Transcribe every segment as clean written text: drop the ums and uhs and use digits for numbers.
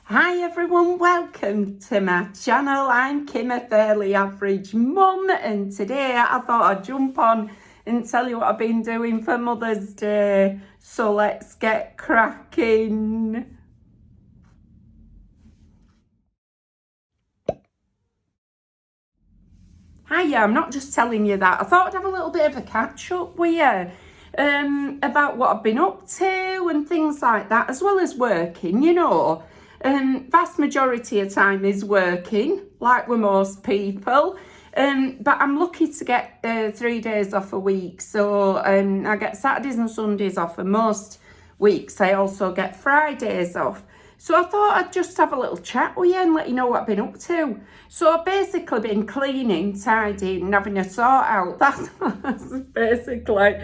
Hi everyone, welcome to my channel. I'm Kim, a fairly average mum, and today I thought I'd jump on and tell you what I've been doing for Mother's Day. So let's get cracking. Hiya, I'm not just telling you that. I thought I'd have a little bit of a catch up with you about what I've been up to and things like that, as well as working, vast majority of time is working, like with most people. But I'm lucky to get 3 days off a week. So I get Saturdays and Sundays off, and most weeks I also get Fridays off. So I thought I'd just have a little chat with you and let you know what I've been up to. So I've basically been cleaning, tidying, and having a sort out. That's basically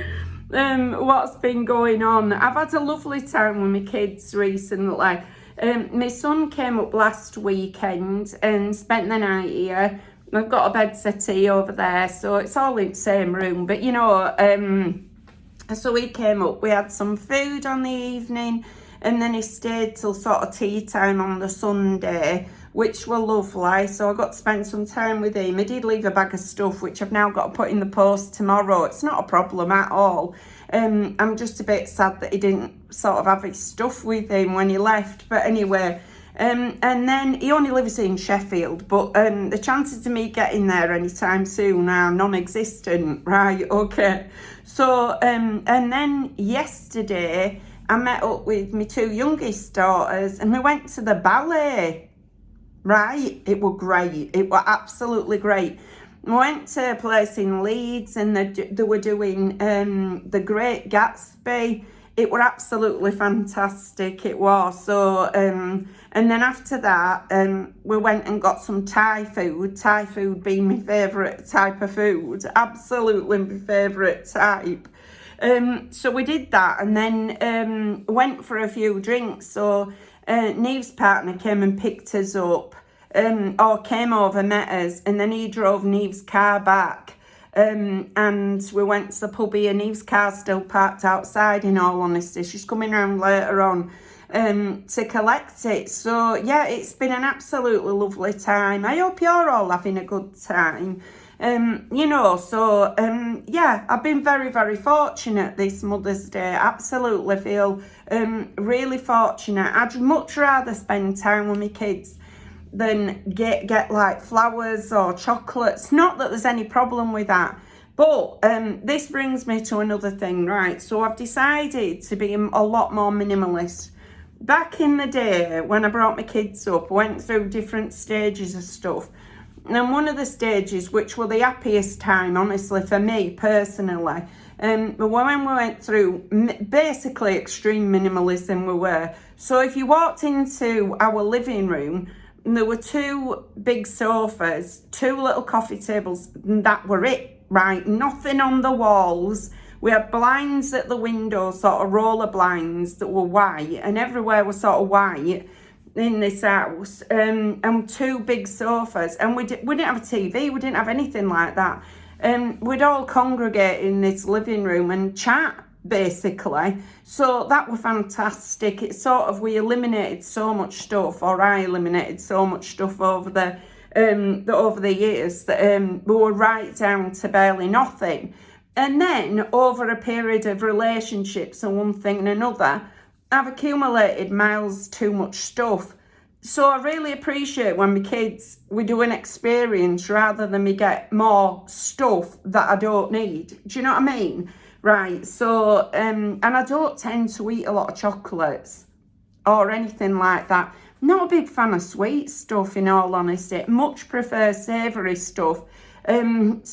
what's been going on. I've had a lovely time with my kids recently. My son came up last weekend and spent the night here. I've got a bed settee over there, so it's all in the same room. But so he came up, we had some food on the evening, and then he stayed till sort of tea time on the Sunday, which were lovely. So I got to spend some time with him. He did leave a bag of stuff, which I've now got to put in the post tomorrow. It's not a problem at all. I'm just a bit sad that he didn't sort of have his stuff with him when he left. But anyway, and then he only lives in Sheffield, but the chances of me getting there anytime soon are non-existent, right? Okay. So, and then yesterday I met up with my two youngest daughters and we went to the ballet, right? It was great. It was absolutely great. We went to a place in Leeds and they were doing The Great Gatsby. It was absolutely fantastic, it was. So, and then after that, we went and got some Thai food being my favourite type of food, absolutely my favourite type. So we did that and then went for a few drinks. So Neve's partner came and picked us up, or came over, met us, and then he drove Neve's car back. And we went to the pub here. Neve's car's still parked outside, in all honesty. She's coming around later on to collect it. So yeah, it's been an absolutely lovely time. I hope you're all having a good time. Yeah, I've been very, very fortunate this Mother's Day. Absolutely feel really fortunate. I'd much rather spend time with my kids than get like flowers or chocolates. Not that there's any problem with that, but this brings me to another thing, right? So I've decided to be a lot more minimalist. Back in the day when I brought my kids up, I went through different stages of stuff. And one of the stages, which were the happiest time, honestly, for me personally, but when we went through basically extreme minimalism, we were. So if you walked into our living room, there were two big sofas, two little coffee tables, and that were it, right? Nothing on the walls. We had blinds at the windows, sort of roller blinds that were white, and everywhere was sort of white in this house, and two big sofas, and we didn't have a TV, we didn't have anything like that. We'd all congregate in this living room and chat, basically. So that was fantastic. It sort of, we eliminated so much stuff, or I eliminated so much stuff over the years that we were right down to barely nothing. And then over a period of relationships and one thing and another, I've accumulated miles too much stuff. So I really appreciate when my kids, we do an experience rather than me get more stuff that I don't need. Do you know what I mean? Right, so, and I don't tend to eat a lot of chocolates or anything like that. Not a big fan of sweet stuff, in all honesty. Much prefer savoury stuff. And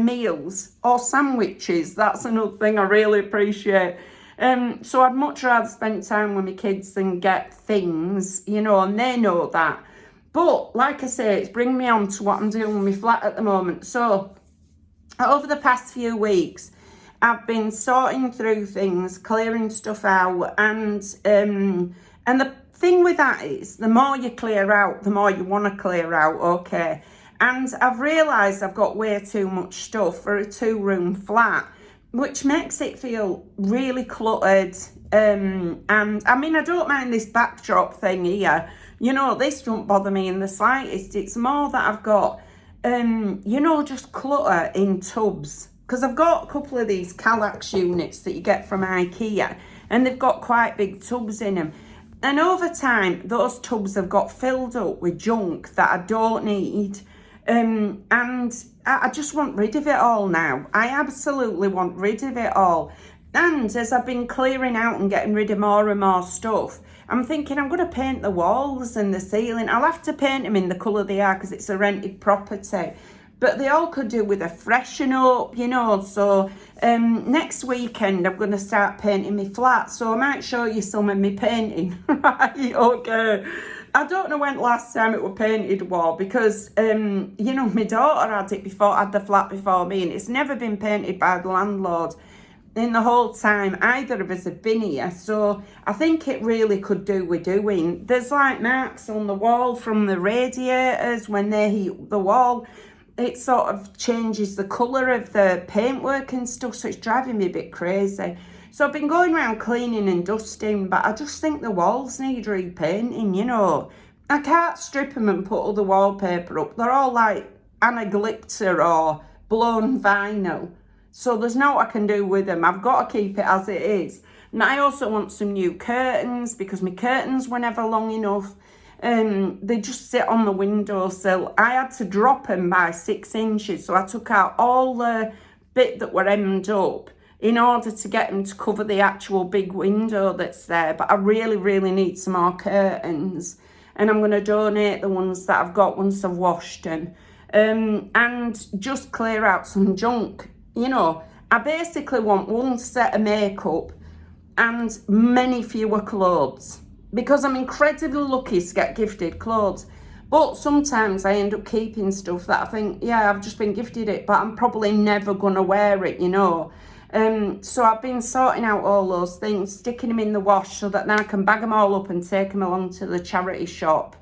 meals or sandwiches, that's another thing I really appreciate. So I'd much rather spend time with my kids than get things, and they know that. But like I say, it's bringing me on to what I'm doing with my flat at the moment. So over the past few weeks, I've been sorting through things, clearing stuff out, and the thing with that is, the more you clear out, the more you want to clear out, okay? And I've realised I've got way too much stuff for a 2-room flat. which makes it feel really cluttered. And I mean, I don't mind this backdrop thing here. You know, this don't bother me in the slightest. It's more that I've got, you know, just clutter in tubs. Because I've got a couple of these Kallax units that you get from IKEA, and they've got quite big tubs in them. And over time, those tubs have got filled up with junk that I don't need. And I just want rid of it all now. I absolutely want rid of it all. And as I've been clearing out and getting rid of more and more stuff, I'm thinking I'm going to paint the walls and the ceiling. I'll have to paint them in the colour they are because it's a rented property. But they all could do with a freshen up, you know. So next weekend I'm going to start painting my flat. So I might show you some of me painting. Right, okay. I don't know when last time it was painted was because, you know, my daughter had the flat before me, and it's never been painted by the landlord in the whole time either of us have been here. So I think it really could do with doing. There's like marks on the wall from the radiators when they heat the wall. It sort of changes the colour of the paintwork and stuff, so it's driving me a bit crazy. So I've been going around cleaning and dusting, but I just think the walls need repainting, you know. I can't strip them and put all the wallpaper up. They're all like anaglitter or blown vinyl. So there's no I can do with them. I've got to keep it as it is. And I also want some new curtains because my curtains were never long enough. They just sit on the windowsill. I had to drop them by 6 inches. So I took out all the bit that were hemmed up in order to get them to cover the actual big window that's there. But I really, really need some more curtains. And I'm going to donate the ones that I've got once I've washed them. And just clear out some junk. You know, I basically want one set of makeup and many fewer clothes. Because I'm incredibly lucky to get gifted clothes. But sometimes I end up keeping stuff that I think, yeah, I've just been gifted it, but I'm probably never going to wear it, you know. So I've been sorting out all those things, sticking them in the wash so that then I can bag them all up and take them along to the charity shop.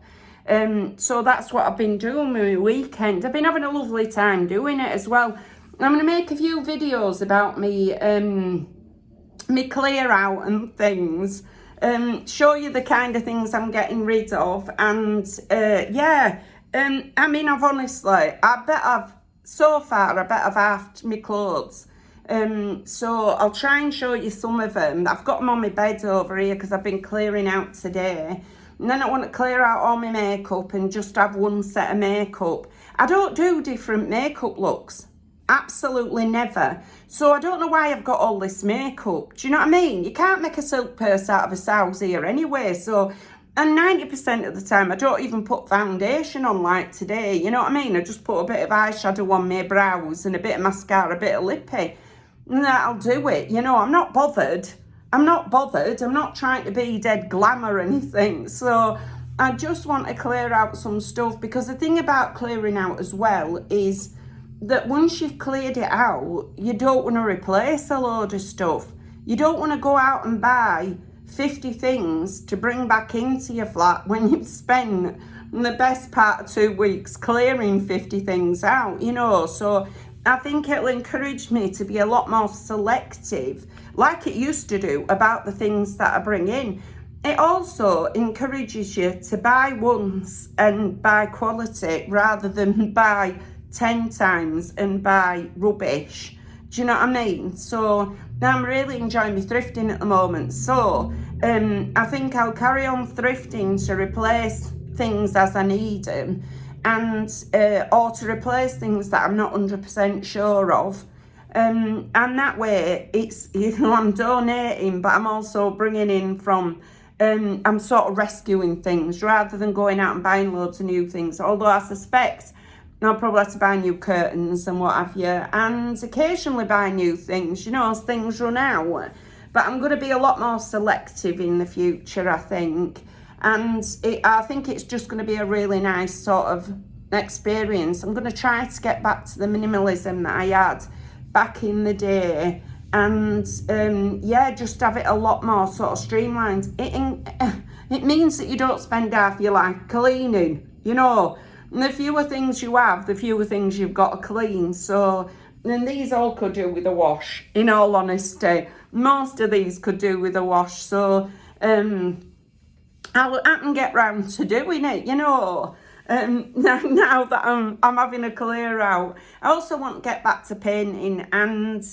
So that's what I've been doing with my weekend. I've been having a lovely time doing it as well. I'm going to make a few videos about me, me clear out and things. Show you the kind of things I'm getting rid of. And yeah, I mean, I bet I've halved my clothes. So I'll try and show you some of them. I've got them on my bed over here because I've been clearing out today. And then I want to clear out all my makeup and just have one set of makeup. I don't do different makeup looks. Absolutely never. So I don't know why I've got all this makeup. Do you know what I mean? You can't make a silk purse out of a sow's ear anyway. So, and 90% of the time I don't even put foundation on like today. You know what I mean? I just put a bit of eyeshadow on my brows and a bit of mascara, a bit of lippy. And that'll do it. You know, I'm not bothered. I'm not trying to be dead glam or anything. So I just want to clear out some stuff, because the thing about clearing out as well is that once you've cleared it out, you don't want to replace a load of stuff. You don't want to go out and buy 50 things to bring back into your flat when you've spent the best part of 2 weeks clearing 50 things out, you know. So I think it'll encourage me to be a lot more selective, like it used to do, about the things that I bring in. It also encourages you to buy once and buy quality rather than buy 10 times and buy rubbish. Do you know what I mean? So I'm really enjoying my thrifting at the moment. So I think I'll carry on thrifting to replace things as I need them, and or to replace things that I'm not 100% sure of. And that way it's, you know, I'm donating, but I'm also bringing in from, I'm sort of rescuing things rather than going out and buying loads of new things. Although I suspect I'll probably have to buy new curtains and what have you, and occasionally buy new things, you know, as things run out. But I'm going to be a lot more selective in the future, I think. And I think it's just going to be a really nice sort of experience. I'm going to try to get back to the minimalism that I had back in the day. And yeah, just have it a lot more sort of streamlined. It means that you don't spend half your life cleaning, you know. And the fewer things you have, the fewer things you've got to clean. So And these all could do with a wash, in all honesty. Most of these could do with a wash. So I can get round to doing it, you know. Now that I'm having a clear out. I also want to get back to painting, and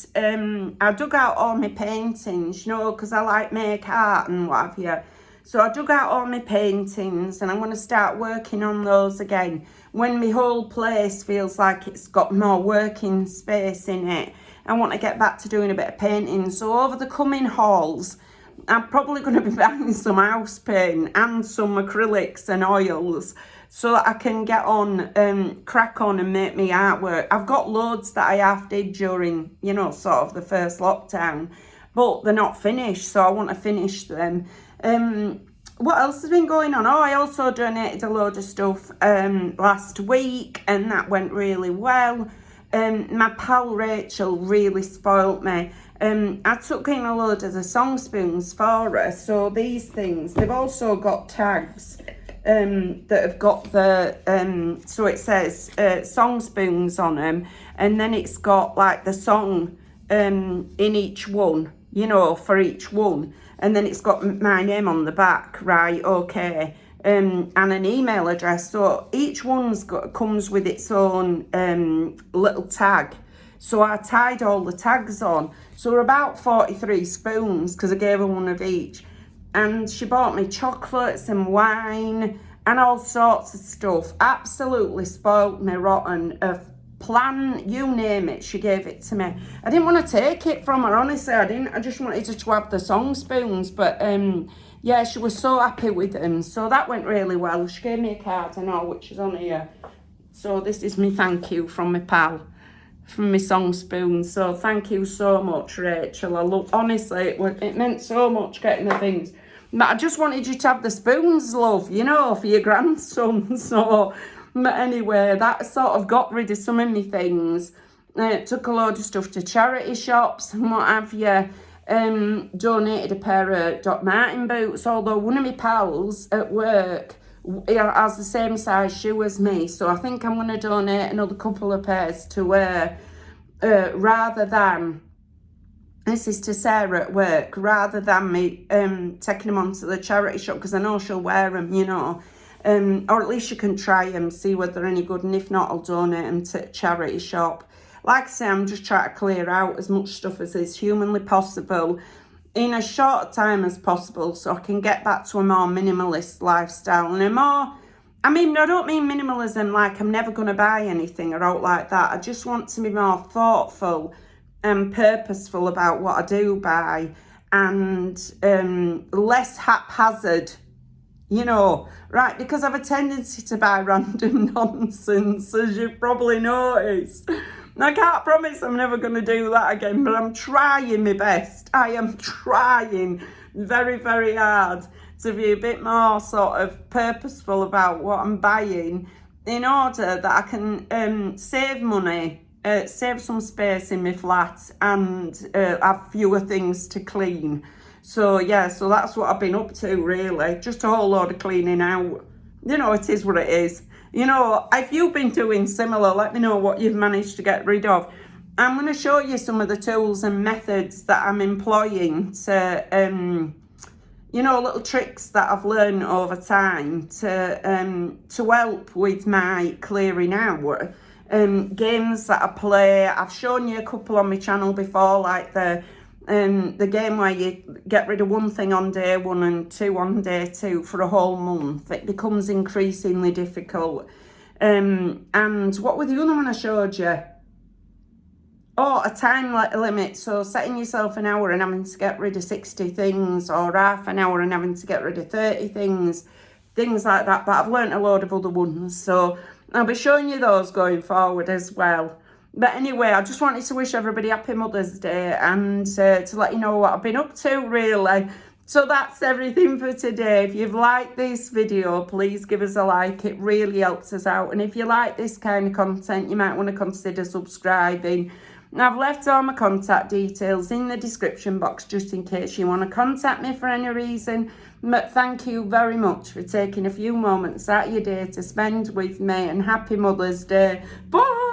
I dug out all my paintings, you know, because I like make art and what have you. So I dug out all my paintings, and I'm going to start working on those again when my whole place feels like it's got more working space in it. I want to get back to doing a bit of painting. So over the coming hauls, I'm probably going to be buying some house paint and some acrylics and oils, so that I can get on, crack on and make me artwork. I've got loads that I half did during, you know, sort of the first lockdown, but they're not finished, so I want to finish them. What else has been going on? Oh, I also donated a load of stuff last week, and that went really well. My pal Rachel really spoilt me. I took in a load of the song spoons for her. So these things, they've also got tags that have got the, so it says song spoons on them, and then it's got like the song in each one, you know, for each one. And then it's got my name on the back, right, okay, and an email address. So each one's comes with its own little tag. So I tied all the tags on. So we're about 43 spoons, because I gave her one of each. And she bought me chocolates and wine and all sorts of stuff. Absolutely spoilt me rotten. A plan, you name it, she gave it to me. I didn't want to take it from her, honestly. I just wanted her to have the song spoons. But yeah, she was so happy with them. So that went really well. She gave me a card and all, which is on here. So this is me thank you from my pal, from my song spoons. So thank you so much, Rachel. I love, honestly, it meant so much getting the things. But I just wanted you to have the spoons, love, you know, for your grandson. So, but anyway, that sort of got rid of some of my things. Took a load of stuff to charity shops and what have you. Donated a pair of Doc Martin boots, although one of my pals at work has the same size shoe as me, so I think I'm going to donate another couple of pairs to her, rather than, this is to Sarah at work, rather than me taking them on to the charity shop, because I know she'll wear them, you know, or at least you can try them, see whether they're any good, and if not, I'll donate them to a charity shop. Like I say, I'm just trying to clear out as much stuff as is humanly possible in as short time as possible, so I can get back to a more minimalist lifestyle. And a more, I mean, I don't mean minimalism like I'm never going to buy anything or out like that. I just want to be more thoughtful and purposeful about what I do buy, and less haphazard, you know, right? Because I have a tendency to buy random nonsense, as you've probably noticed. I can't promise I'm never going to do that again, but I'm trying my best. I am trying very, very hard to be a bit more sort of purposeful about what I'm buying, in order that I can save money, save some space in my flat, and have fewer things to clean. So yeah, so that's what I've been up to, really. Just a whole load of cleaning out. You know, it is what it is. You know, if you've been doing similar, let me know what you've managed to get rid of. I'm going to show you some of the tools and methods that I'm employing to, you know, little tricks that I've learned over time to help with my clearing out. Games that I play. I've shown you a couple on my channel before, like the game where you get rid of one thing on day one and two on day two for a whole month. It becomes increasingly difficult. And what was the other one I showed you? Oh, a time limit. So setting yourself an hour and having to get rid of 60 things, or half an hour and having to get rid of 30 things like that. But I've learnt a load of other ones, so I'll be showing you those going forward as well. But anyway, I just wanted to wish everybody happy Mother's Day, and to let you know what I've been up to, really. So that's everything for today. If you've liked this video, please give us a like. It really helps us out. And if you like this kind of content, you might want to consider subscribing. And I've left all my contact details in the description box, just in case you want to contact me for any reason. But thank you very much for taking a few moments out of your day to spend with me, and happy Mother's Day. Bye!